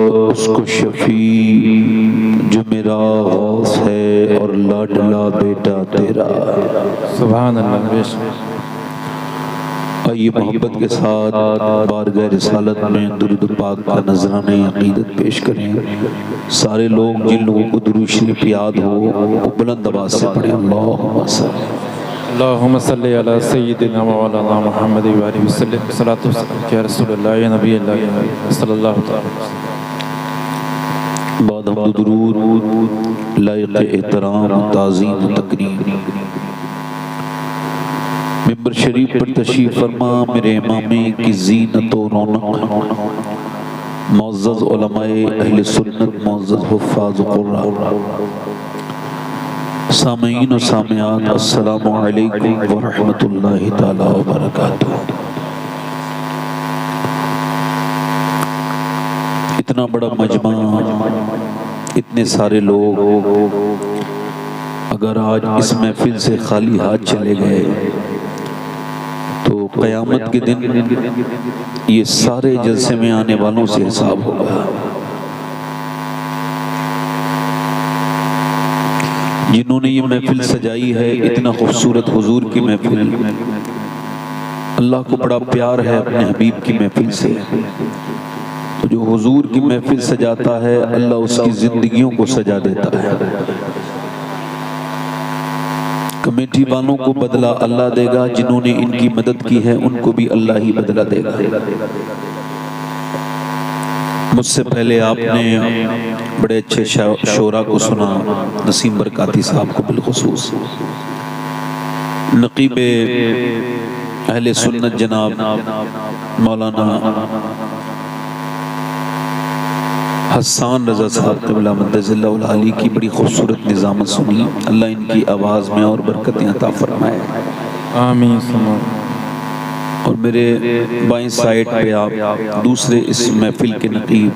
उसको शफी जो मेरा गौस है और लाडला बेटा तेरा। सुभान अल्लाह। आइए मोहब्बत के साथ बारगाह रिसालत में दुरूद पाक का नजराने अक़ीदत पेश करें। सारे लोग जिन लोगों को दुरूद शरीफ याद हो वो बुलंद आवाज़ से पढ़ें। अल्लाहुम्मा सल्ली अला सय्यिदिना मौलाना मुहम्मद व आलिहि वसल्लम। सलातो सलाम या रसूलल्लाह या नबी अल्लाह सल्लल्लाहु अलैहि वसल्लम। बाद हम दुरूद लायक़ एहतराम ताज़ीम तकरीम मिंबर शरीफ पर तशरीफ फरमा मेरे इमामे की ज़ीनत और रौनक मुअज़्ज़ज़ उलमाए अहले सुन्नत मुअज़्ज़ज़ हुफ़्फ़ाज़ क़ुर्रा सामीन और सामियात अस्सलामु अलैकुम व रहमतुल्लाहि तआला व बरकातुहू। इतना बड़ा मजमा, इतने सारे लोग अगर आज इस महफिल से खाली हाथ चले गए तो क़यामत के दिन ये सारे जलसे में आने वालों से हिसाब होगा। जिन्होंने ये महफिल सजाई है, इतना खूबसूरत हुजूर की महफिल, अल्लाह को बड़ा प्यार है अपने हबीब की महफिल से। तो जो हुजूर की महफिल सजाता है अल्लाह उसकी जिंदगियों को सजा देता है। कमेटी वालों को बदला अल्लाह देगा, जिन्होंने इनकी मदद की है उनको भी अल्लाह ही बदला देगा। मुझसे पहले आपने बड़े अच्छे शोरा को सुना, नसीम बरकाती साहब को बिलखुसूस, नकीबे अहले सुन्नत जनाब मौलाना हसन रज़ा साहब क़िबला मद्दज़िल्लाहुल आली की बड़ी खूबसूरत निज़ामत सुनी। अल्लाह इनकी आवाज़ में और बरकतें अता फरमाए, आमीन। और मेरे बाएं साइड पे आप दूसरे इस महफिल के नकीब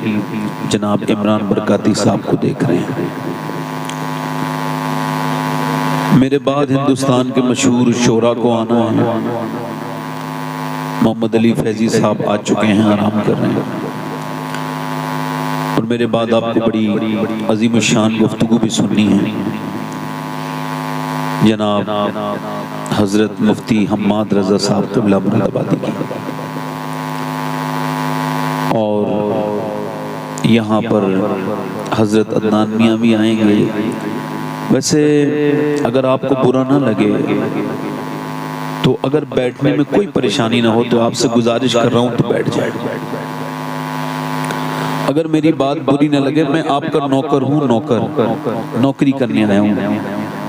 जनाब इमरान बरकाती साहब को देख रहे हैं। मेरे बाद हिंदुस्तान के मशहूर शोरा को आना है। मोहम्मद अली फैज़ी साहब आ चुके हैं, आराम कर रहे हैं। और मेरे बाद आपको बड़ी अजीम शान गुफ्तगू भी सुननी है। जनाब हजरत मुफ्ती हम्माद रज़ा साहब क़िबला मुरादाबादी की, और यहाँ पर हजरत अदनान मियाँ भी आएंगे। वैसे अगर आपको बुरा ना लगे तो अगर बैठने में कोई परेशानी ना हो तो आपसे गुजारिश कर रहा हूँ तो बैठ जाए। अगर मेरी बात बुरी न लगे, मैं आपका नौकर हूँ, नौकरी करने आया हूँ,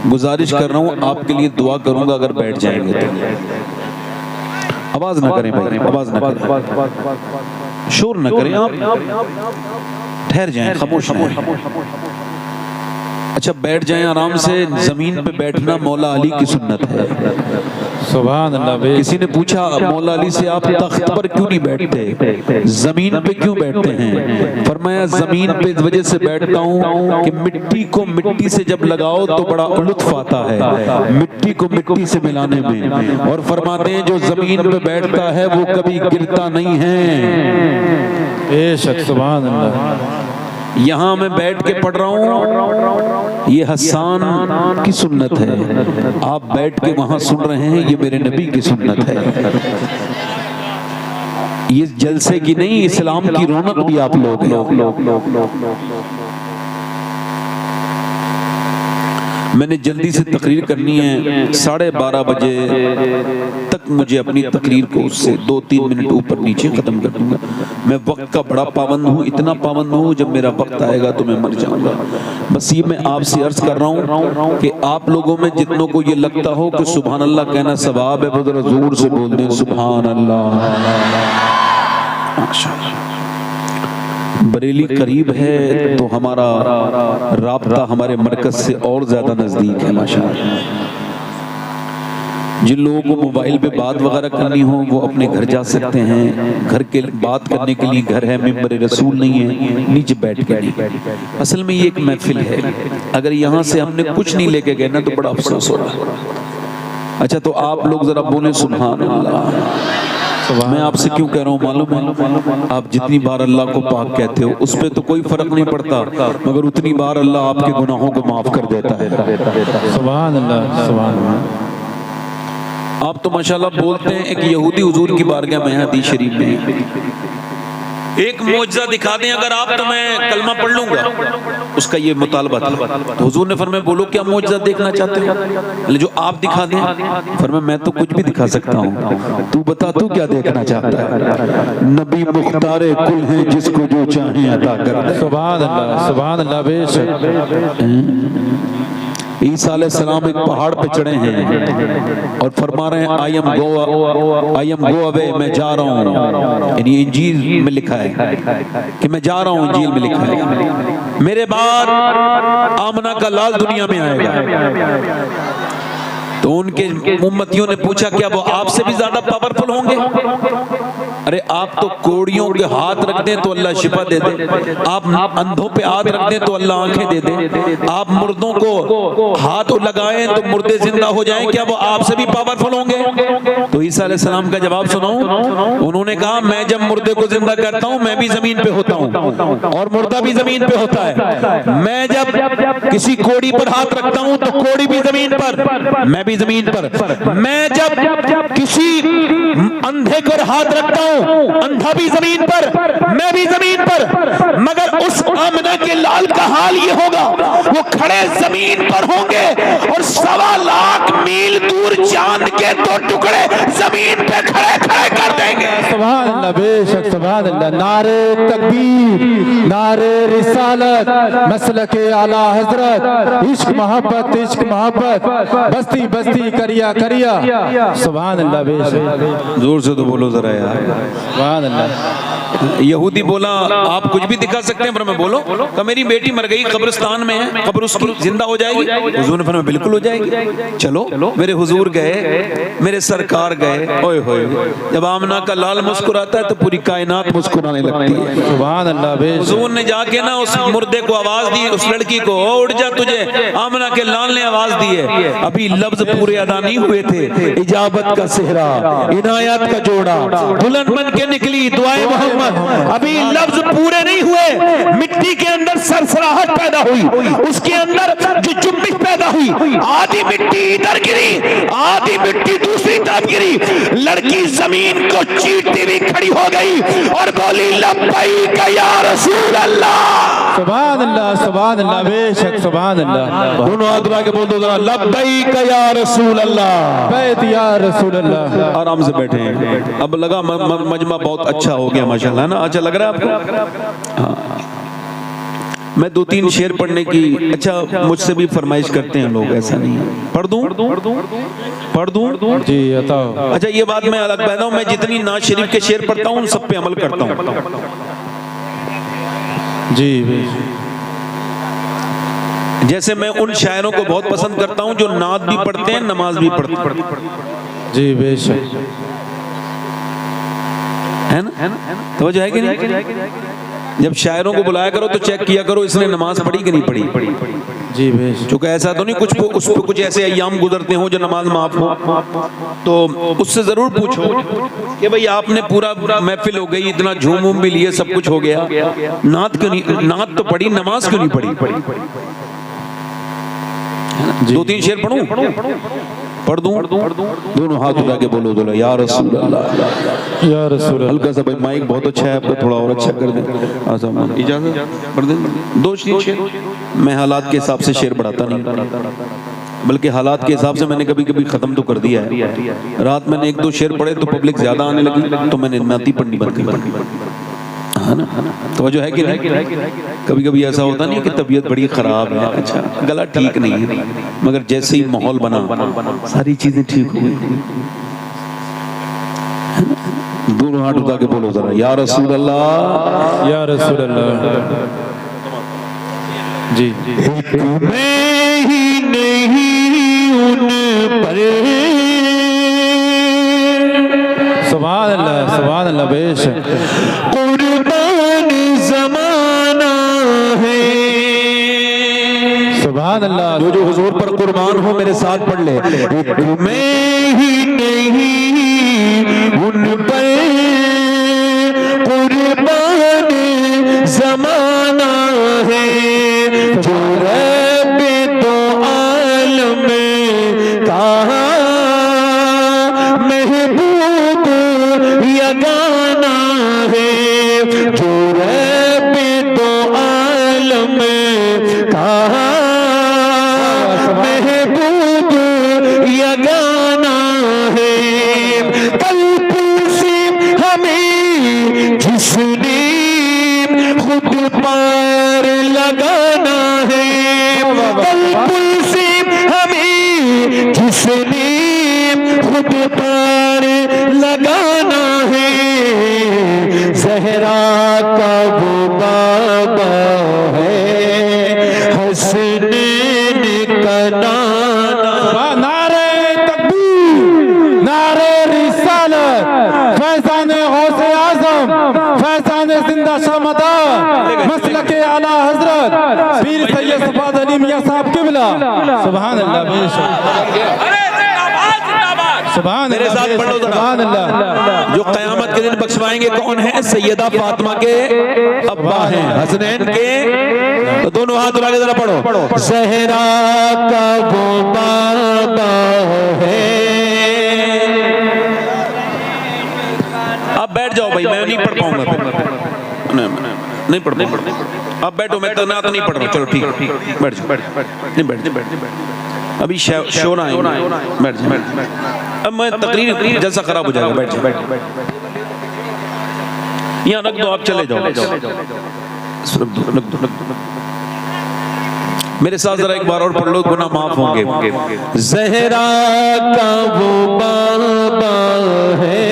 गुजारिश कर रहा हूँ आपके लिए दुआ करूंगा अगर बैठ जाएंगे तो। आवाज ना करें भाई, आवाज ना करें, शोर ना करें, आप ठहर जाएं, खामोश रहें। अच्छा बैठ जाएं आराम से। जमीन पे बैठना मौला अली की सुन्नत है। सुभान अल्लाह। किसी ने पूछा मौला अली से आप तख्त पर क्यों नहीं बैठते, जमीन पे क्यों बैठते हैं? फरमाया जमीन पे इस वजह से बैठता हूँ कि मिट्टी को मिट्टी से जब लगाओ तो बड़ा लुत्फ आता है मिट्टी को मिट्टी से मिलाने में। और फरमाते हैं जो जमीन पे बैठता है वो कभी गिरता नहीं है। बेशक सुभान अल्लाह। यहाँ मैं बैठ के पढ़ रहा हूँ, ये हसन की सुन्नत है। आप बैठ के वहां सुन रहे हैं, ये मेरे नबी की सुन्नत है। ये जलसे की नहीं, इस्लाम की रौनक भी आप लोग हैं। मैंने जल्दी से तकरीर करनी है, 12:30 बजे तक मुझे अपनी तकरीर को उससे 2-3 मिनट ऊपर नीचे ख़त्म कर दूंगा। मैं वक्त का बड़ा पाबंद हूँ, इतना पाबंद हूँ जब मेरा वक्त आएगा तो मैं मर जाऊँगा। बस ये मैं आपसे अर्ज़ कर रहा हूँ कि आप लोगों में जितनों को ये लगता हो कि सुभान अल्लाह कहना सवाब है, वो ज़रा ज़ोर से बोल दें सुभान अल्लाह। बरेली करीब है तो हमारा राब्ता हमारे मरकज से और ज्यादा नजदीक है माशाअल्लाह। जिन लोगों को मोबाइल पे बात वगैरह करनी हो वो अपने घर जा सकते हैं। घर के बात करने के लिए घर है, मिंबर रसूल नहीं है, नीचे बैठ के नहीं। असल में ये एक महफिल है, अगर यहाँ से हमने कुछ नहीं लेके गए ना तो बड़ा अफसोस होगा। अच्छा तो आप लोग जरा बोले सुभान अल्लाह। मैं आपसे क्यों कह रहा हूँ मालूम है, आप जितनी बार अल्लाह को पाक कहते हो उस पर तो कोई फर्क नहीं पड़ता, मगर उतनी बार अल्लाह आपके गुनाहों को माफ कर देता है। सुभान अल्लाह, सुभान अल्लाह। आप तो माशाल्लाह बोलते हैं। एक यहूदी हुजूर की बारगाह में हदीस शरीफ में एक मौजज़ा दिखा दें अगर आप, तो मैं कलमा पढ़ लूंगा, उसका ये मुतालबा था। तो हुजूर ने फरमाया बोलो क्या मौजज़ा देखना चाहते हो, जो आप दिखा दें। फरमाया मैं तो कुछ भी दिखा सकता हूँ, तू बता तू क्या देखना चाहता है। नबी मुख्तारे कुल हैं जिसको जो चाहे अता कर दे। सुभान अल्लाह, सुभान अल्लाह। बेशक ईसा अलैहिस्सलाम एक पहाड़ पे चढ़े हैं और फरमा रहे हैं आई एम गो अवे, मैं जा रहा हूँ। यानी इंजील में लिखा है कि मैं जा रहा हूँ, इंजील में लिखा है मेरे बाद आमना का लाल दुनिया में आएगा। तो उनके उम्मतियों ने पूछा क्या वो आपसे भी ज्यादा पावरफुल होंगे? अरे आप तो कोड़ियों के हाथ रख दें तो अल्लाह शिफा दे दे, आप अंधों पे हाथ रख दें तो अल्लाह आंखें दे दे, आप मुर्दों को हाथ लगाएं तो मुर्दे जिंदा हो जाएं, क्या वो आपसे भी पावरफुल होंगे? तो ईसा अलैहिस्सलाम का जवाब सुनाऊं? उन्होंने कहा मैं जब मुर्दे को जिंदा करता हूं मैं भी जमीन पे होता हूं और मुर्दा भी जमीन पे होता है। मैं जब किसी कोड़ी पर हाथ रखता हूं तो कोड़ी भी जमीन पर, मैं भी जमीन पर। मैं जब किसी अंधे को हाथ रखता हूं अंधा भी जमीन पर, मैं भी जमीन पर। मगर उस आमना के लाल का हाल ये होगा वो खड़े जमीन पर होंगे और 1.25 लाख मील दूर चांद के 2 टुकड़े जमीन पे खड़े खड़े कर देंगे। सुभान अल्लाह, बेशक सुभान अल्लाह। नारे तकबीर, नारे रिसालत, मसलके आला हजरत, इश्क मोहब्बत, इश्क मोहब्बत, बस्ती बस्ती करिया करिया। सुभान अल्लाह, बेशक। जोर से तो बोलो जरा यार। सुभान अल्लाह। यहूदी बोला आप कुछ भी दिखा सकते हैं, पर मैं बोलो कि मेरी बेटी मर गई कब्रिस्तान में है, कब्र उसकी जिंदा हो जाएगी? हुजूर ने फरमाया बिल्कुल हो जाएगी। चलो मेरे हुजूर गए, मेरे सरकार गए। ओए होए, जब आमना का लाल मुस्कुराता है तो पूरी कायनात मुस्कुराने लगती है। सुभान अल्लाह। हुजूर ने जाके ना उस मुर्दे को आवाज दी, उस लड़की को, उठ जा तुझे आमना के लाल ने आवाज दी है। अभी लफ्ज पूरे अदा नहीं हुए थे, इजाबत का सेहरा, इनायत का जोड़ा, दुल्हन बन के निकली दुआए मोहम्मद, अभी लफ्ज पूरे नहीं हुए, मिट्टी के अंदर सरसराहट पैदा हुई, उसके अंदर जो जुम्बिश पैदा हुई, आधी मिट्टी इधर गिरी, आधी मिट्टी दूसरी तरफ गिरी, लड़की जमीन को चीरती हुई खड़ी हो गई और बोली लब्बैक या रसूल अल्लाह। सुभान अल्लाह, सुभान अल्लाह, बेशक सुभान अल्लाह। दोनों हाथ उठा के बोल दो जरा लब्बैक या रसूल अल्लाह, बैत या रसूल अल्लाह। आराम से बैठे हैं। अब लगा मजमा बहुत अच्छा हो गया माशाल्लाह ना, अच्छा लग रहा है आपको? हाँ। मैं 2-3 शेर पढ़ने की, अच्छा मुझसे भी फरमाइश करते हैं लोग, ऐसा नहीं है। पढ़ दूं? जी बताओ। अच्छा ये बात मैं अलग कहता हूँ, मैं जितनी नाज शरीफ के शेर पढ़ता हूँ उन सब पे अमल करता हूँ। जी जैसे मैं उन शायरों को बहुत पसंद करता हूँ जो नात भी पढ़ते हैं नमाज भी पढ़ते हैं। जी बेशक, है ना? तो है कि नहीं? जब शायरों को बुलाया करो तो चेक किया करो इसने नमाज पढ़ी कि नहीं पढ़ी। जी बेशक। चूंकि ऐसा तो नहीं कुछ उस पर कुछ ऐसे अय्याम गुजरते हो जो नमाज माफ हो, तो उससे जरूर पूछो कि भाई आपने पूरा महफिल हो गई, इतना झूम उम भी लिए, सब कुछ हो गया, नात क्यों नहीं, नात तो पढ़ी, नमाज क्यों नहीं पढ़ी? 2-3 शेर पढ़ दूं? दोनों हाथ उठा के बोलो दोनों या रसूल अल्लाह, या रसूल अल्लाह। हल्का सा भाई माइक बहुत अच्छा है आपका, थोड़ा और अच्छा कर दें। इजाजत पढ़ दें 2-3 शेर। मैं हालात के हिसाब से शेर बढ़ाता नहीं, बल्कि हालात के हिसाब से मैंने कभी कभी खत्म तो कर दिया है। रात मैंने 1-2 शेर पढ़े तो पब्लिक ज्यादा आने लगी तो मैंने नाती पढ़नी बंद कर, है ना? तो जो है कि नहीं, कभी कभी ऐसा होता नहीं कि तबीयत बड़ी खराब है, अच्छा गला ठीक नहीं है, मगर जैसे ही माहौल बना सारी चीजें ठीक हो गई। दोनों हाथ उठा के बोलो जरा या रसूल अल्लाह, या रसूल अल्लाह। जी मैं ही नहीं उन पर, सुभान अल्लाह, सुभान अल्लाह, बेशक। कुर्बान ज़माना है। सुभान अल्लाह। जो हुजूर पर कुर्बान हो मेरे साथ पढ़ ले। मैं ही नहीं उन पर कुर्बान जमाना है। जो रब तो आलम कहा महबूब यगाना है। जो रब तो आलम कहा महबूब यगाना है। कल से हमें जिसने खुद पार लगाना है। कल से हमें जिसने खुद पार लगाना है। ज़हरा का वो बाबा है हसनैन का नाना। नारे तकबीर, नारे रिसालत, फैज़ान गौसे आज़म, फैज़ान जिंदा शामदान, मसलके आला हजरत पीर सैयद सफाद अली मियां साहब किबला। सुभान अल्लाह, बेशक सुभान मेरे अल्लाह, साथ पढ़ो जरा। सुभान अल्लाह। जो क़यामत के दिन बख्शवाएंगे कौन है? सैयदा फातिमा के अब्बा हैं, हसनैन के। तो दोनों हाथ उठा के जरा पढ़ो। ज़हरा का वो बाबा है। आप बैठ जाओ भाई, मैं नहीं पढ़ पाऊंगा फिर। नहीं पढ़ पाऊंगा। आप बैठो, मैं तो नहीं पढ़ रहा। चलो ठीक है, बैठ जाओ। नहीं बैठ, अभी शोर आए, बैठ जाओ। अब मैं तकरीर जैसा खराब हो जाएगा। बैठ जाओ, यहाँ रख दो, आप चले जाओ। रख दो। मेरे साथ जरा एक बार और पढ़ लो, गुनाह माफ होंगे। ज़हरा का वो बाबा है।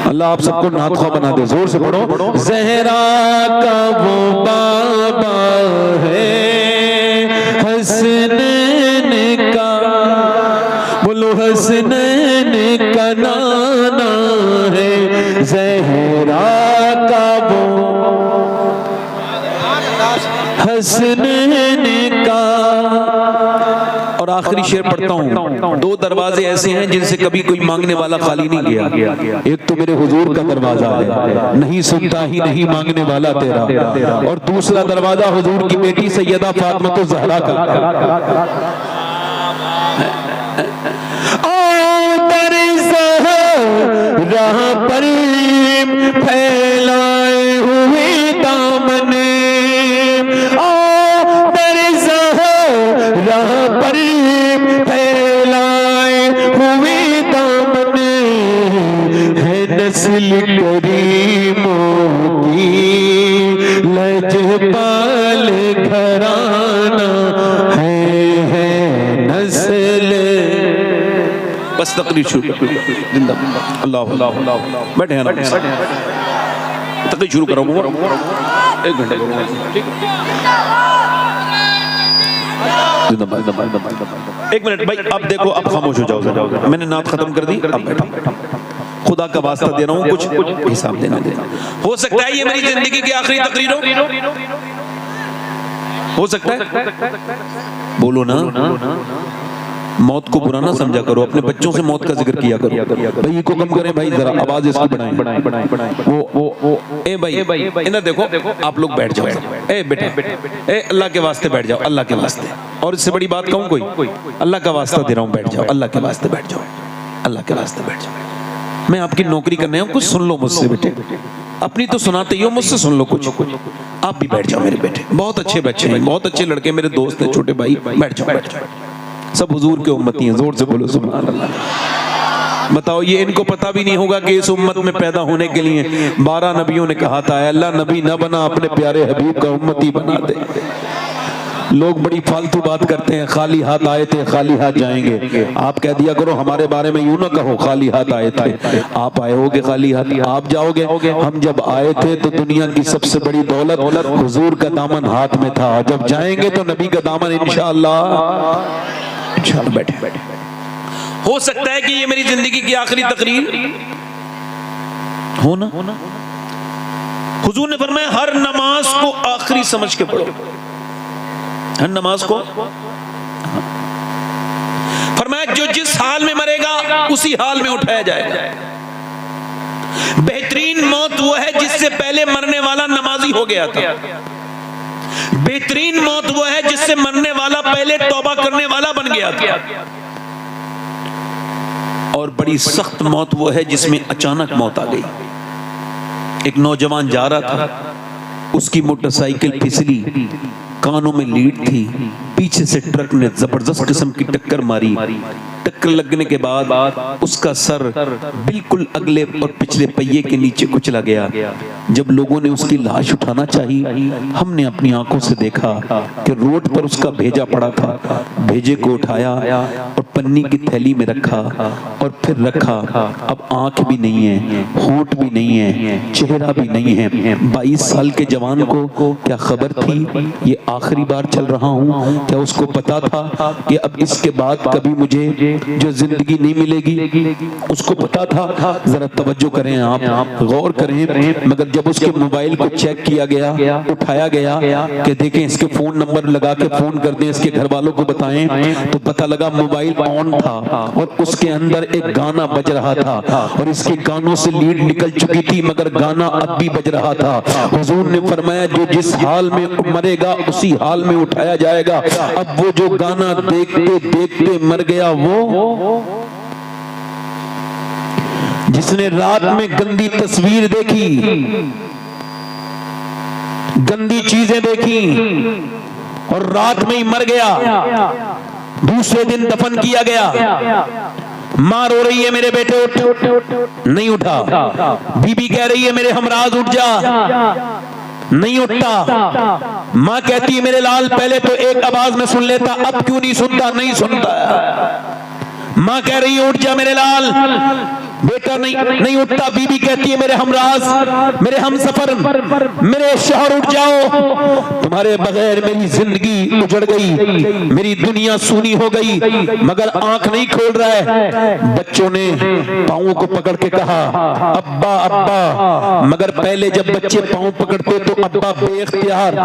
अल्लाह आप सबको नातख़्वा बना दे, जोर से पढ़ो। ज़हरा का वो बाबा है हसनैन का, बोलो हसनैन का नाना है। ज़हरा का वो हसनैन का। और आखिरी शेर पढ़ता हूँ। दो दरवाजे ऐसे हैं जिनसे कभी कोई मांगने वाला खाली नहीं गया। एक तो मेरे हुजूर का दरवाजा है, नहीं सुनता ही नहीं मांगने वाला तेरा। और दूसरा दरवाजा हुजूर की बेटी सैयदा फातिमा तो ज़हरा का। राह पर फैलाए हुए दामने, राह पर फैलाए हुए दामने, है नस्ल करीमों की लजपाल घराना है नस्ल। बस तकरीर शुरू। जिंदा अल्लाह बैठे हैं ना, तकरीर शुरू करो। 1 घंटे एक मिनट भाई, अब देखो, अब खामोश हो जाओ। मैंने नात खत्म कर दी, अब बैठो। खुदा का वास्ता दे रहा हूँ, कुछ हिसाब देना देना। हो सकता है ये मेरी जिंदगी की आखिरी तकरीर हो सकता है। बोलो ना, मौत को बुरा ना समझा करो। अपने बच्चों से मौत का जिक्र किया करो। भाई को कम करें भाई, जरा आवाज इसकी बढ़ाएं। वो ए भाई इधर देखो, आप लोग बैठ जाओ। ए बेटा, ए अल्लाह के वास्ते बैठ जाओ, अल्लाह के वास्ते। और इससे बड़ी बात कहूँ कोई? अल्लाह का वास्ता दे रहा हूँ, बैठ जाओ। अल्लाह के वास्ते बैठ जाओ, अल्लाह के वास्ते बैठ जाओ। मैं आपकी नौकरी करने हूँ, कुछ सुन लो मुझसे बेटे। अपनी तो सुनाते ही हो, मुझसे सुन लो कुछ। आप भी बैठ जाओ मेरे बेटे, बहुत अच्छे बच्चे हैं, बहुत अच्छे लड़के, मेरे दोस्त हैं, छोटे भाई। बैठ जाओ, बैठ जाओ। सब हुजूर के उम्मती हैं, जोर से बोलो सुभान अल्लाह। बताओ, ये इनको पता भी नहीं होगा कि इस उम्मत में पैदा होने के लिए 12 नबियों ने कहा था, अल्लाह नबी न बना, अपने प्यारे हबीब का उम्मती बना दे। लोग बड़ी फालतू बात करते हैं, खाली हाथ आए थे खाली हाथ जाएंगे। आप कह दिया करो हमारे बारे में यूं ना कहो, खाली हाथ आए थे। आप आए होगे खाली हाथ, आप जाओगे। हम जब आए थे तो दुनिया की सबसे बड़ी दौलत हुजूर का दामन हाथ में था, जब जाएंगे तो नबी का दामन इंशाअल्लाह। बैठे। हो सकता है कि ये मेरी जिंदगी की आखिरी तकरीर हो ना। हुजूर ने फरमाया हर नमाज को आखिरी समझ के पढ़ो, हर नमाज को। फरमाया जो जिस हाल में मरेगा उसी हाल में उठाया जाएगा। बेहतरीन मौत वो है जिससे पहले मरने वाला नमाजी हो गया था। बेहतरीन मौत वो है जिससे मरने वाला पहले तौबा करने वाला बन गया था। और बड़ी सख्त मौत वो है जिसमें अचानक मौत आ गई। एक नौजवान जा रहा था, उसकी मोटरसाइकिल फिसली, कानों में लीड थी, पीछे से ट्रक ने जबरदस्त किस्म की टक्कर मारी। टक्कर लगने के बाद उसका सर बिल्कुल अगले और पिछले पहिए के नीचे कुचला गया। जब लोगों ने उसकी लाश उठाना चाही, हमने अपनी आंखों से देखा कि रोड पर उसका भेजा पड़ा था। भेजे को उठाया और पन्नी की थैली में रखा और फिर रखा। अब आंख भी नहीं है, होंठ भी नहीं है, चेहरा भी नहीं है। 22 साल के जवान को क्या खबर थी ये आखिरी बार चल रहा हूँ? क्या उसको पता था कि अब इसके बाद कभी मुझे जो जिंदगी नहीं मिलेगी? उसको पता था। जरा तवज्जो करें, आप गौर करें। मगर जब उसके मोबाइल को चेक किया गया, उठाया गया कि देखें इसके फोन नंबर लगा के फोन कर दें, इसके घर वालों को बताएं, तो पता लगा मोबाइल ऑन था और उसके अंदर एक गाना बज रहा था और इसके गानों से लीड निकल चुकी थी, मगर गाना अब भी बज रहा था। हुजूर ने फरमाया जो जिस हाल में मरेगा उसी हाल में उठाया जाएगा। अब वो जो गाना देखते देखते मर गया, वो जिसने रात में गंदी तस्वीर देखी, गंदी चीजें देखी और रात में ही मर गया, दूसरे दिन दफन किया गया। माँ रो रही है मेरे बेटे उठ, नहीं उठा। बीबी कह रही है मेरे हमराज उठ जा, नहीं उठता। माँ कहती है मेरे लाल पहले तो एक आवाज में सुन लेता, अब क्यों नहीं सुनता? नहीं सुनता। माँ कह रही है उठ जा मेरे लाल, बेटा नहीं उठता। बीबी कहती है मेरे हमराज, मेरे हमसफर, मेरे शौहर उठ जाओ, तुम्हारे बगैर मेरी जिंदगी उजड़ गई, मेरी दुनिया सूनी हो गई। मगर आंख नहीं खोल रहा है। बच्चों ने पाँव को पकड़ के कहा अब्बा अब्बा, मगर पहले जब बच्चे पाँव पकड़ते तो अब्बा बेख्तियार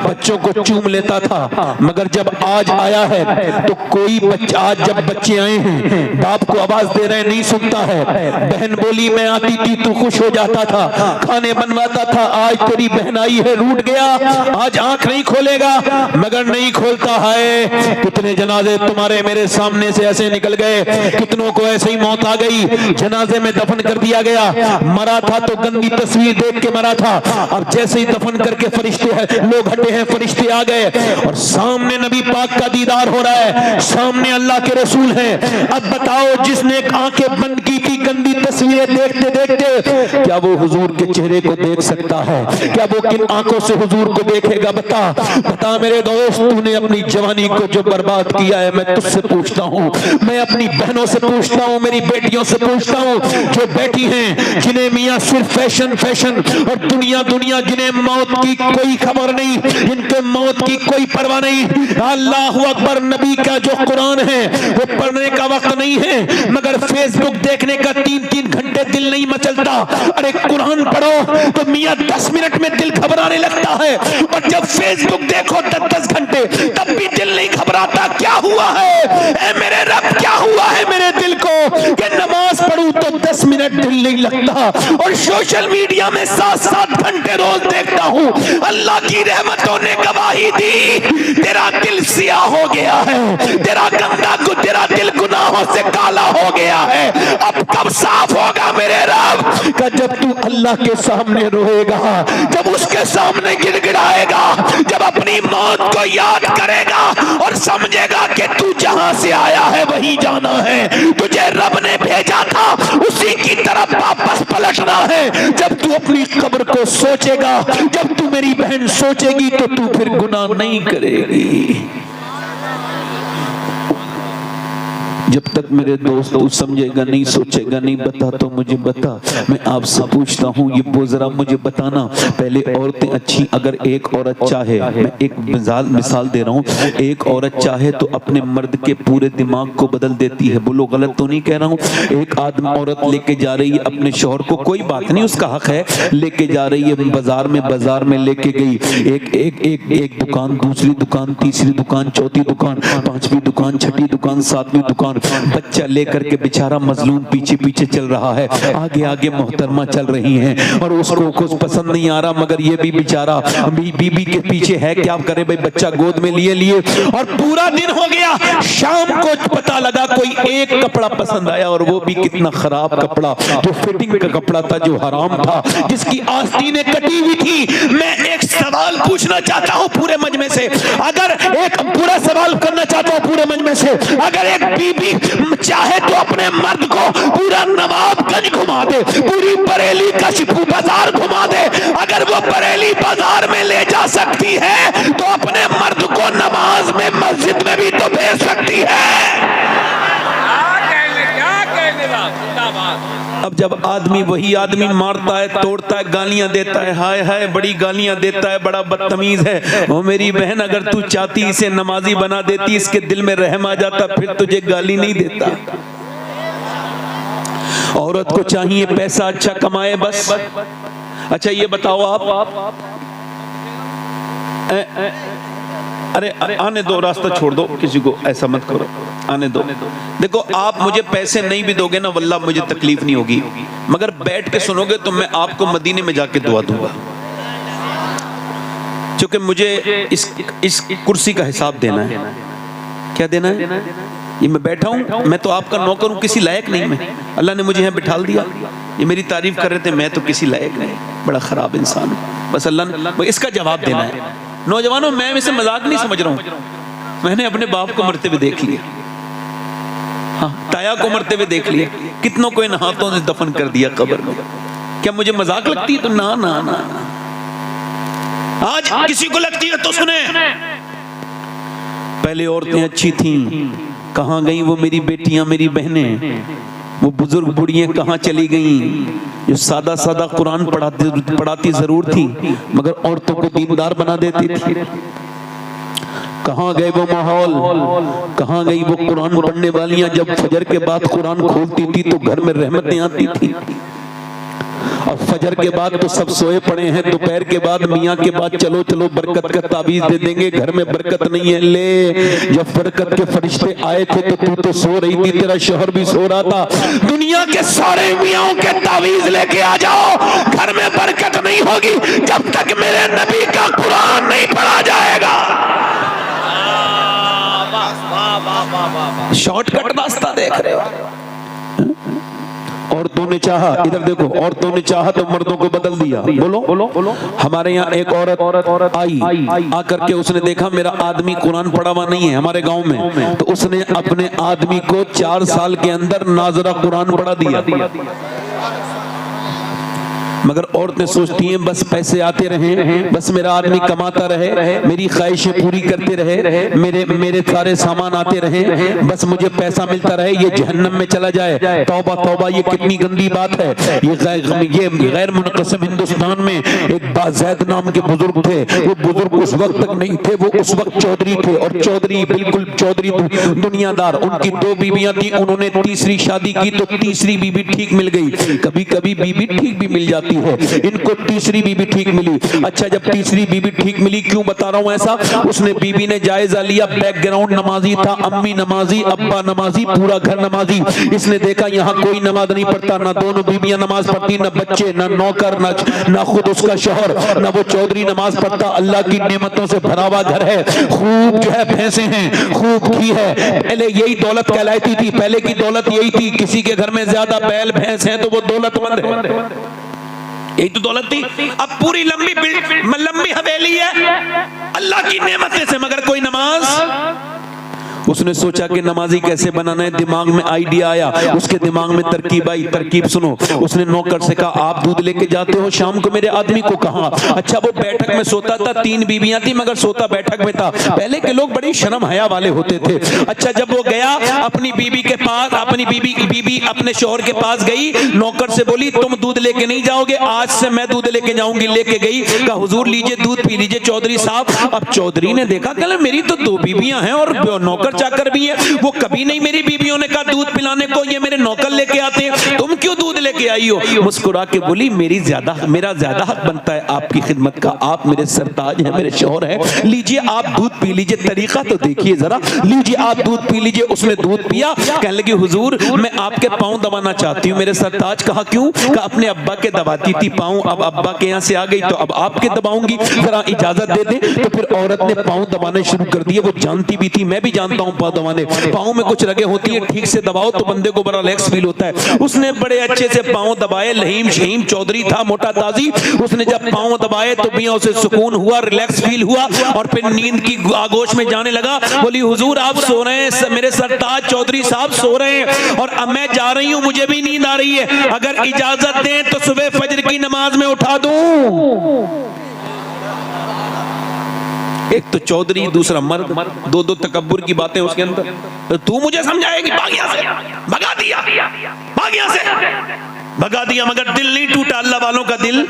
बच्चों को चूम लेता था। मगर जब आज आया है तो कोई बच्चा, आज जब बच्चे आए हैं बाप को आवाज दे रहे हैं, नहीं सुनता है। बहन बोली मैं आती थी तू खुश हो जाता था, खाने बनवाता था, आज तेरी बहन आई है रूठ गया, आज आंख नहीं खोलेगा। मगर नहीं खोलता है। कितने जनाजे तुम्हारे मेरे सामने से ऐसे निकल गए, कितनों को ऐसे ही मौत आ गई, जनाजे में दफन कर दिया गया। मरा था तो गंदी तस्वीर देख के मरा था, अब जैसे ही दफन करके फरिश्ते हैं, लोग हटे हैं, फरिश्ते आ गए और सामने नबी पाक का दीदार हो रहा है, सामने अल्लाह के रसूल हैं। अब बताओ जिसने आंखें बंद की थी गंदी तस्वीरें देखते देखते, क्या वो हुजूर के चेहरे को देख सकता है? क्या वो किन आंखों से हुजूर को देखेगा? बता मेरे दोस्त, तूने अपनी जवानी को जो बर्बाद किया है, मैं तुझसे पूछता हूँ, मैं अपनी बहनों से पूछता हूँ, मेरी बेटियों से पूछता हूँ जो बैठी हैं, जिन्हें मियाँ सिर्फ फैशन फैशन और दुनिया दुनिया, जिन्हें मौत की कोई खबर नहीं, जिनके मौत की कोई परवाह नहीं। अल्लाहु अकबर, नबी का जो कुरान है वो पढ़ने का वक्त नहीं है, मगर फेसबुक देखने का 3-3 घंटे दिल नहीं मचलता। अरे कुरान पढ़ो तो मियाँ 10 मिनट में दिल घबराने लगता है, और जब फेसबुक देखो 10-10 घंटे तब भी दिल नहीं घबराता। क्या हुआ है ए मेरे रब, क्या हुआ है मेरे दिल को कि नमाज पढ़ूं तो 10 मिनट दिल नहीं लगता, और सोशल मीडिया में 7-7 घंटे रोज देखता हूँ। अल्लाह की रहमतों ने गवाही दी, तेरा दिल सियाह हो गया है, तेरा गंदा को तेरा दिल गुनाहों से काला हो गया है। अब कब साफ होगा मेरे रब का? जब तू अल्लाह के सामने रोएगा, जब उसके सामने गिड़गिड़ाएगा, जब अपनी मौत को याद करेगा और समझेगा कि तू जहां से आया है वहीं जाना है, तुझे रब ने भेजा था उसी की तरफ वापस पलटना है। जब तू अपनी कब्र को सोचेगा, जब तू मेरी बहन सोचेगी, तो तू फिर गुनाह नहीं करेगी। जब तक मेरे दोस्त तू समझेगा नहीं, सोचेगा नहीं, बता तो मुझे बता। मैं आपसे पूछता हूँ ये वो जरा मुझे बताना, पहले औरतें अच्छी, अगर एक औरत चाहे, मैं एक मिसाल दे रहा हूँ, एक औरत चाहे तो अपने मर्द के पूरे दिमाग को बदल देती है। बोलो गलत तो नहीं कह रहा हूँ? एक आदमी औरत लेके जा रही है अपने शौहर को, कोई बात नहीं, उसका हक है, लेके जा रही है बाजार में लेके गई, एक दुकान, दूसरी दुकान, तीसरी दुकान, चौथी दुकान, पांचवी दुकान, छठी दुकान, सातवीं दुकान, और बच्चा लेकर के बेचारा मजलूम पीछे पीछे चल रहा है, आगे आगे मोहतरमा चल रही हैं और उसको कुछ पसंद नहीं आ रहा, मगर ये भी बेचारा बीबी के पीछे है, क्या करे भाई, बच्चा गोद में लिए लिए और पूरा दिन हो गया। शाम को पता लगा कोई एक कपड़ा पसंद आया और वो भी कितना खराब कपड़ा, जो फिटिंग का कपड़ा था, जो हराम था, जिसकी आस्तीनें कटी हुई थी। मैं एक सवाल पूछना चाहता हूं पूरे मजमे से, अगर एक पूरा सवाल करना चाहता हूं पूरे मजमे से, अगर एक बीबी चाहे तो अपने मर्द को पूरा नवाबगंज घुमा दे, पूरी बरेली का शिपू बाजार घुमा दे, अगर वो बरेली बाजार में ले जा सकती है तो अपने मर्द को नमाज में मस्जिद में भी तो भेज सकती है। अब जब आदमी वही आदमी मारता है, तोड़ता है, गालियां देता है, हाय हाय बड़ी गालियां देता है, बड़ा बदतमीज है, वो मेरी बहन अगर तू चाहती इसे नमाजी बना देती, इसके दिल में रहम आ जाता, फिर तुझे गाली नहीं देता। औरत को चाहिए पैसा अच्छा कमाए बस। अच्छा ये बताओ आप, अरे आने दो, रास्ता छोड़ दो, किसी को ऐसा मत करो, आने दो। देखो आप मुझे पैसे नहीं भी दोगे ना, वल्लाह मुझे तकलीफ नहीं होगी, मगर बैठ के सुनोगे तो मैं आपको मदीने में जाके दुआ दूंगा, क्योंकि मुझे इस कुर्सी का हिसाब देना है। क्या देना है? ये मैं बैठा हूं, मैं तो आपका नौकर हूं, किसी लायक नहीं मैं, अल्लाह ने मुझे यहाँ बिठाल दिया। ये मेरी तारीफ कर रहे थे, मैं तो किसी लायक नहीं, बड़ा खराब इंसान हूं, बस अल्लाह ने इसका जवाब देना है। नौजवानों मैं इसे मजाक नहीं समझ रहा हूं, मैंने अपने बाप को मरते हुए देख लिया, हाँ ताया को मरते हुए देख लिया, कितनों को इन हाथों से दफन कर दिया कब्र में। क्या मुझे मजाक लगती है? तो ना ना ना, आज किसी को लगती है तो सुने। पहले औरतें अच्छी थीं, कहां गई वो मेरी बेटियां, मेरी बहनें, वो बुजुर्ग बुढ़ियां कहां चली गईं, जो सादा सादा कुरान पढ़ाती जरूर थी मगर औरतों को दीनदार बना देती थी। कहां गए वो माहौल, कहां गई वो कुरान पढ़ने वालियां, जब फजर के बाद कुरान खोलती थी तो घर में रहमतें आती थी। और फजर के बाद तो सब सोए पड़े हैं, दोपहर के बाद मियाँ के बाद चलो चलो बरकत का ताबीज दे देंगे, घर में बरकत नहीं है, ले जब बरकत के फरिश्ते आए थे तो तू तो सो रही थी, तेरा शोहर भी सो रहा था। दुनिया के सारे मियाँ के ताबीज लेके आ जाओ, घर में बरकत नहीं होगी जब तक मेरे नबी का कुरान नहीं पढ़ा जाएगा। शॉर्टकट रास्ता देख रहे हो। औरतों ने चाहा, इधर देखो, औरतों ने चाहा तो मर्दों को बदल दिया। बोलो बोलो। हमारे यहाँ एक औरत आई, आकर के उसने देखा मेरा आदमी कुरान पढ़ा हुआ नहीं है हमारे गांव में, तो उसने अपने आदमी को 4 साल के अंदर नाजरा कुरान पढ़ा दिया। मगर औरतें सोचती हैं बस पैसे आते रहें, बस मेरा आदमी कमाता रहे, मेरी ख्वाहिशें पूरी करते रहे, मेरे सारे सामान आते रहें, बस मुझे पैसा मिलता रहे, ये जहन्नम में चला जाए। तौबा तौबा, ये कितनी गंदी बात है। ये गैर मुनक़सिम हिंदुस्तान में एक बाज़ैद नाम के बुजुर्ग थे, वो बुजुर्ग उस वक्त तक नहीं थे, वो उस वक्त चौधरी थे, और चौधरी बिल्कुल चौधरी दुनियादार। उनकी 2 बीवियां थी, उन्होंने तीसरी शादी की तो तीसरी बीबी ठीक मिल गई। कभी कभी बीबी ठीक भी मिल जाती है, इनको तीसरी बीबी ठीक मिली। अच्छा जब तीसरी बीबी ठीक मिली, क्यों बता रहा हूं ऐसा, उसने बीबी ने जायजा लिया, बैकग्राउंड नमाजी था, अम्मी नमाजी, अब्बा नमाजी, पूरा घर नमाजी। इसने देखा यहाँ कोई नमाज नहीं पढ़ता, ना दोनों बीबियां नमाज पढ़ती, ना बच्चे, ना नौकर, ना खुद उसका शोहर, ना वो चौधरी नमाज पढ़ता। अल्लाह की नेमतों से भरा हुआ घर है, खूब जो है भैंसे हैं, खूब घी है। पहले यही दौलत कहलाती थी, पहले की दौलत यही थी, किसी के घर में ज्यादा बैल भैंस है तो वो दौलतमंद है, यही तो दौलत थी। अब पूरी लंबी हवेली है अल्लाह की नेमतें से, मगर कोई नमाज। उसने सोचा कि नमाजी कैसे बनाना है, दिमाग में आइडिया आया, उसके दिमाग में तरकीब आई। तरकीब सुनो, उसने नौकर से कहा आप दूध लेके जाते हो शाम को मेरे आदमी को? कहा। अच्छा वो बैठक में सोता था, 3 बीबियां थी मगर सोता बैठक में था। पहले के लोग बड़ी शर्म हया वाले होते थे। अच्छा जब वो गया अपनी बीबी के पास, अपनी बीबी अपने शौहर के पास गई, नौकर से बोली तुम दूध लेके नहीं जाओगे, आज से मैं दूध लेके जाऊंगी। लेके गई, कहा हुजूर लीजिए दूध पी लीजिए चौधरी साहब। अब चौधरी ने देखा, कहा मेरी तो 2 बीबियां हैं और नौकर चाकर भी है, वो कभी नहीं मेरी बीवियों ने कहा दूध पिलाने को, ये मेरे नौकर लेके आते हैं, तुम क्यों दूध लेके आई हो? मुस्कुरा के बोली मेरा ज्यादा हक बनता है आपकी खिदमत का, आप मेरे सरताज हैं, मेरे शौहर हैं, लीजिए आप दूध पी लीजिए, तरीका तो देखिए जरा, लीजिए आप दूध पी लीजिए। उसने दूध पिया, कहने लगी हुजूर मैं आपके पाँव दबाना चाहती हूँ। मेरे सरताज कहा क्यों? कहा अपने अब्बा के दबाती थी पाँव, अब अब्बा के यहाँ से आ गई तो अब आपके दबाऊंगी, जरा इजाजत दे दे। तो फिर औरत ने पाँव दबाने शुरू कर दिए। वो जानती भी थी, मैं भी जानता हूँ पाँव दबाने, पाँव में कुछ रगे होती है, ठीक से दबाओ तो बंदे को बड़ा रिलैक्स फील होता है। उसने बड़े अच्छे से पाँव दबाए, लहीम शहीम चौधरी था, मोटा ताजी, उसने जब पाँव दबाए तो मियां उसे सुकून हुआ, रिलैक्स फील हुआ और फिर नींद की आगोश में जाने लगा। बोली हुजूर आप सो रहे हैं, मेरे सरताज चौधरी साहब सो रहे हैं और अब मैं जा रही हूं, मुझे भी नींद आ रही है, अगर इजाजत दें तो सुबह फजर की नमाज में उठा दूं। एक तो चौधरी, दूसरा मर्द, दो तकब्बुर की बातें उसके अंदर। तो तू मुझे समझाएगी? भाग यहां से, भगा दिया, भाग यहां से, भगा दिया, मगर दिल नहीं टूटा। अल्लाह वालों का दिल,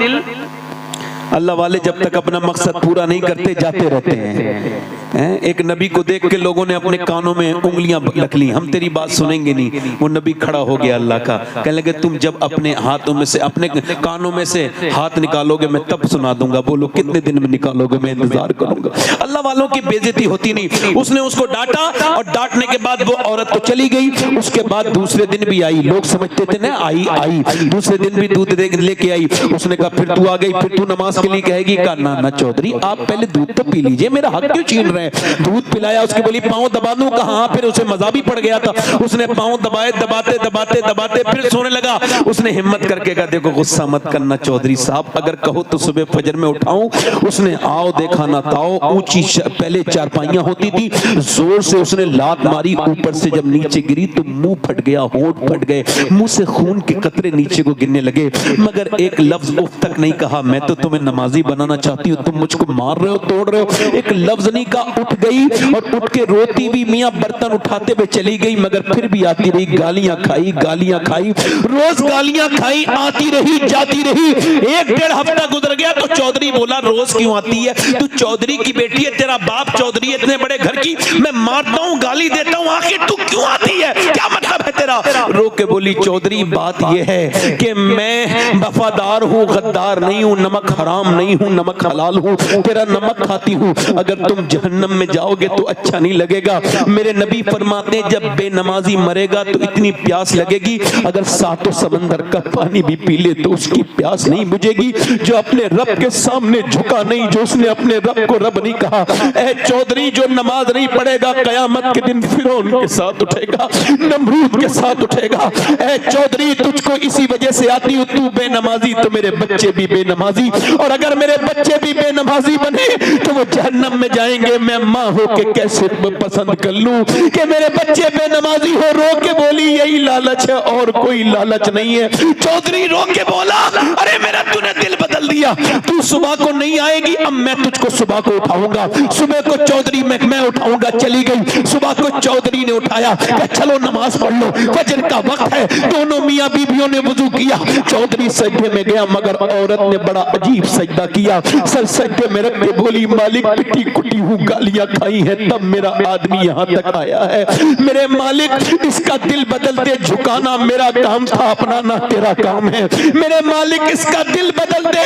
अल्लाह वाले जब तक अपना मकसद पूरा नहीं करते जाते रहते हैं। एक नबी को देख के लोगों ने अपने कानों में उंगलियां रख ली, हम तेरी बात सुनेंगे नहीं। वो नबी खड़ा हो गया अल्लाह का, कहने लगे तुम जब अपने हाथों में से, अपने कानों में से हाथ निकालोगे मैं तब सुना दूंगा, बोलो कितने दिन में निकालोगे, मैं इंतजार करूंगा। अल्लाह वालों की बेइज्जती होती नहीं। उसने उसको डांटा और डांटने के बाद वो औरत तो चली गई। उसके बाद दूसरे दिन भी आई, लोग समझते थे ना आई, दूसरे दिन भी दूध लेके आई। उसने कहा फिर तू आ गई, फिर तू नमाज के लिए कहेगी? कहा ना चौधरी आप पहले दूध तो पी लीजिए, मेरा हक क्यों छीन रहे हैं? दूध पिलाया, उसकी बोली पाँव दबा दूं? कहा फिर उसे मजा भी पड़ गया था, उसने पाँव दबाए, दबाते फिर सोने लगा। उसने हिम्मत करके कहा देखो गुस्सा मत करना चौधरी साहब, अगर कहो तो सुबह फजर में उठाऊं। उसने आओ देखा ना ताओ, ऊंची पहले चारपाइयां होती थी, जोर से उसने लात मारी, ऊपर से जब नीचे गिरी तो मुंह फट गया, होंठ फट गए, मुंह से खून के कतरे नीचे को गिरने लगे, मगर एक लफ्ज उफ तक नहीं कहा। मैं तो तुम्हें नमाजी बनाना चाहती हूँ, तुम मुझको मार रहे हो, तोड़ रहे हो, एक लफ्ज नहीं कहा। उठ गई और उठ के रोती भी मियां बर्तन उठाते हुए चली गई, मगर फिर भी आती रही, गालियां खाई, रोज गालियां खाई, आती रही जाती रही। 1-1.5 हफ्ता गुजर गया तो चौधरी बोला रोज क्यों आती है? तू चौधरी की बेटी है, तेरा बाप चौधरी है, इतने बड़े घर की, मैं मारता हूँ गाली देता हूँ, आखिर तू क्यों आती है, क्या मतलब है तेरा? रो के बोली चौधरी बात यह है कि मैं वफादार हूँ, गद्दार नहीं हूँ, नमक हराम नहीं हूँ, नमक हलाल हूँ, तेरा नमक खाती हूँ। अगर तुम जहन्नम में जाओगे तो अच्छा नहीं लगेगा। मेरे नबी फरमाते हैं जब बेनमाजी मरेगा तो इतनी प्यास लगेगी, अगर 7 समंदर का पानी भी पी ले तो उसकी प्यास नहीं बुझेगी। जो अपने रब के सामने झुका नहीं, जो उसने अपने रब को रब नहीं कहा, ऐ चौधरी जो नमाज नहीं पढ़ेगा कयामत के दिन फिरौन के साथ उठेगा, नमरूद के साथ उठेगा। ऐ चौधरी तुझको इसी वजह से आती हूँ, तू बेनमाजी तो मेरे बच्चे भी बेनमाजी, और अगर मेरे बच्चे भी बेनमाजी बने तो वो जहन्नम में जाएंगे। मैं माँ हो के कैसे पसंद कर लूं कि मेरे बच्चे बेनमाजी हो? रो के बोली यही लालच है और कोई लालच नहीं है। चौधरी रो के बोला अरे मेरा तूने दिल बदल दिया, तू सुबह को नहीं आएगी, अब मैं तुझको सुबह को उठाऊंगा। सुबह को चौधरी मैं उठाऊंगा। चली गई, सुबह को चौधरी ने उठाया, चलो नमाज पढ़ लो, फजर का वक्त है। दोनों मियाँ बीबियों ने वुजू किया, चौधरी सजदे में गया, मगर औरत ने बड़ा अजीब सजदा किया। सर सजदे में रख के बोली मालिक पिटी कुटी हूँ, गालियां खाई है, तब मेरा आदमी यहाँ तक आया है। मेरे मालिक इसका दिल बदलते झुकाना मेरा काम था, अपनाना तेरा काम है। मेरे मालिक इसका दिल बदल दे,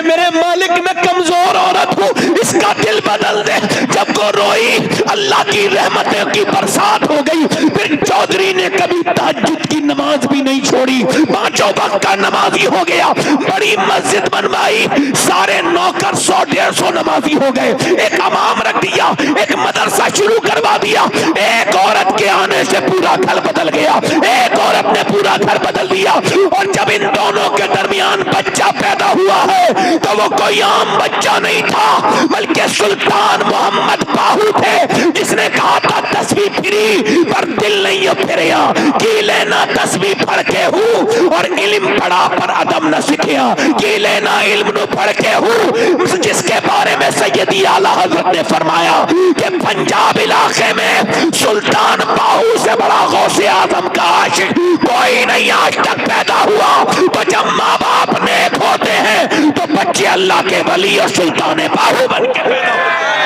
मेरे मालिक मैं कमजोर औरत हूँ, इसका दिल बदल दे। जब वो रोई अल्लाह की रहमतों की बरसात हो गई। फिर चौधरी ने कभी तहज्जुद की नमाज भी नहीं छोड़ी, 5 वक्त का नमाजी हो गया। बड़ी मस्जिद बनवाई, सारे नौकर 100-150 नमाजी हो गए। एक इमाम रख दिया, एक मदरसा शुरू करवा दिया। एक औरत के आने से पूरा घर बदल गया, एक औरत ने पूरा घर बदल दिया। और जब इन दोनों के दरमियान बच्चा पैदा हुआ है तो वो कोई आम बच्चा नहीं था, बल्कि सुल्तान मोहम्मद बाहू थे, जिसने कहा था तस्बीह फिरी पर दिल नहीं फिरिया, की लेना तस्बीह पढ़ के हूँ और इल्म पढ़ा पर अदब न सीखिया, की लेना इल्म न पढ़ के हूँ। जिसके बारे में सैयदी आला हजरत ने फरमाया कि पंजाब इलाके में सुल्तान बाहू से बड़ा गौसे आजम का आशिक कोई नहीं आज तक पैदा हुआ। तो जब माँ बाप नेक होते हैं तो बच्चे अल्लाह के वली और सुल्तान बाहू बन के पैदा होते हैं।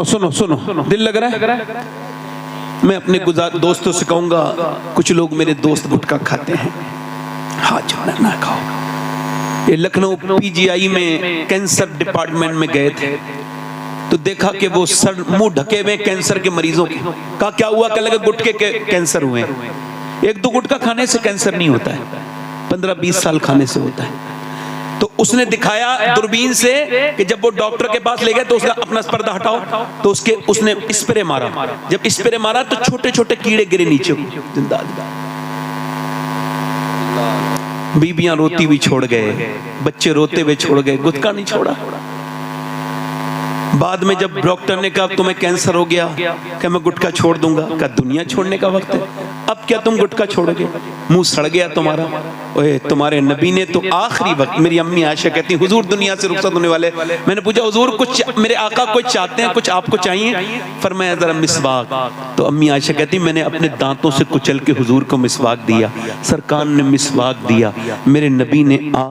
सुनो सुनो सुनो, दिल लग रहा है? मैं अपने दोस्तों से कहूंगा, कुछ लोग मेरे दोस्त गुटखा खाते हैं, हाथ जोड़ना ना खाओ। ये लखनऊ पीजीआई में कैंसर डिपार्टमेंट में गए थे तो देखा कि वो सर मुंह ढके हुए कैंसर के मरीजों के। कहा क्या हुआ? कहने लगे गुटखे के कैंसर हुए। एक दो गुटखा खाने से कैंसर नहीं होता है, 15-20 साल खाने से होता है। तो उसने दिखाया दूरबीन से कि जब वो डॉक्टर के पास ले गए तो उसका अपना पर्दा हटाओ, तो उसने स्प्रे मारा। जब स्प्रे मारा तो छोटे छोटे कीड़े गिरे नीचे, जिंदा। बीबियां रोती हुई छोड़ गए, बच्चे रोते हुए छोड़ गए, गुटखा नहीं छोड़ा। बाद में जब डॉक्टर ने कहा तुम्हें कैंसर हो गया, क्या मैं गुटखा छोड़ दूंगा? क्या दुनिया छोड़ने का वक्त है? अब क्या तुम गुटखा छोड़ोगे? मुंह सड़ गया तुम्हारा। ओए तुम्हारे नबी ने तो आखिरी वक्त, मेरी अम्मी आयशा कहती हुजूर दुनिया से रुखसत होने वाले, मैंने पूछा हुजूर कुछ मेरे आका कुछ चाहते हैं, कुछ आपको चाहिए? फरमाया जरा मिसवाक। तो अम्मी आयशा कहती मैंने अपने दांतों से कुचल के हुजूर को मिसवाक दिया, सरकार ने मिसवाक दिया, मेरे नबी ने